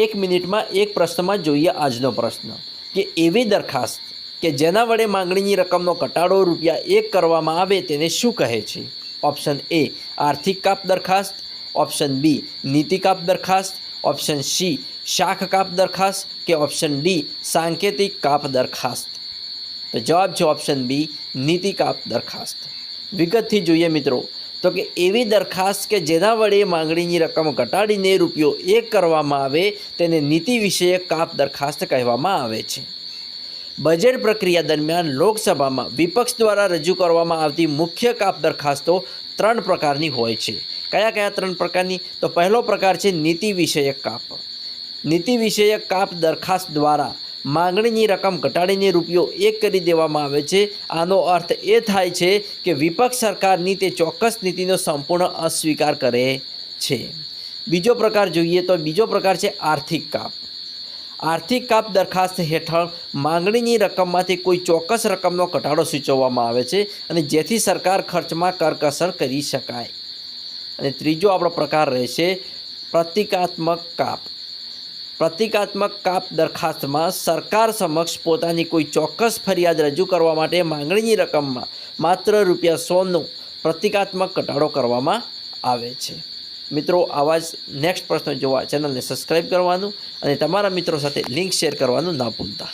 1 મિનિટમાં એક પ્રશ્નમાં જોઈએ આજનો પ્રશ્ન કે એવી દરખાસ્ત કે જેના વડે માંગણીની રકમનો ઘટાડો ₹1 કરવામાં આવે તેને શું કહે છે? ઓપ્શન એ આર્થિક કાપ દરખાસ્ત, ઓપ્શન બી નીતિ કાપ દરખાસ્ત, ઓપ્શન સી શાખ કાપ દરખાસ્ત કે ઓપ્શન ડી સાંકેતિક કાપ દરખાસ્ત. તો જવાબ છે ઓપ્શન બી નીતિ કાપ દરખાસ્ત. વિગતથી જોઈએ મિત્રો તો કે એવી દરખાસ્ત કે જેના વડે માંગણીની રકમ ઘટાડીને ₹1 કરવામાં આવે તેને નીતિ વિષયક કાપ દરખાસ્ત કહેવામાં આવે છે. બજેટ પ્રક્રિયા દરમિયાન લોકસભામાં વિપક્ષ દ્વારા રજૂ કરવામાં આવતી મુખ્ય કાપ દરખાસ્તો 3 પ્રકારની હોય છે. કયા કયા 3 પ્રકારની? તો પહેલો પ્રકાર છે નીતિ વિષયક કાપ. નીતિ વિષયક કાપ દરખાસ્ત દ્વારા માંગણીની રકમ ઘટાડીને ₹1 કરી દેવામાં આવે છે. આનો અર્થ એ થાય છે કે વિપક્ષ સરકારની તે ચોક્કસ નીતિનો સંપૂર્ણ અસ્વીકાર કરે છે. બીજો પ્રકાર જોઈએ તો બીજો પ્રકાર છે આર્થિક કાપ. આર્થિક કાપ દરખાસ્ત હેઠળ માંગણીની રકમમાંથી કોઈ ચોક્કસ રકમનો ઘટાડો સૂચવવામાં આવે છે અને જેથી સરકાર ખર્ચમાં કરકસર કરી શકાય. અને ત્રીજો આપણો પ્રકાર રહેશે પ્રતિકાત્મક કાપ. પ્રતિકાત્મક કાપ દરખાસ્તમાં સરકાર સમક્ષ પોતાની કોઈ ચોક્કસ ફરિયાદ રજૂ કરવા માટે માંગણીની રકમમાં માત્ર ₹100નો પ્રતિકાત્મક ઘટાડો કરવામાં આવે છે. મિત્રો આવા જ નેક્સ્ટ પ્રશ્નો જોવા ચેનલને સબસ્ક્રાઈબ કરવાનું અને તમારા મિત્રો સાથે લિંક શેર કરવાનું ના ભૂલતા.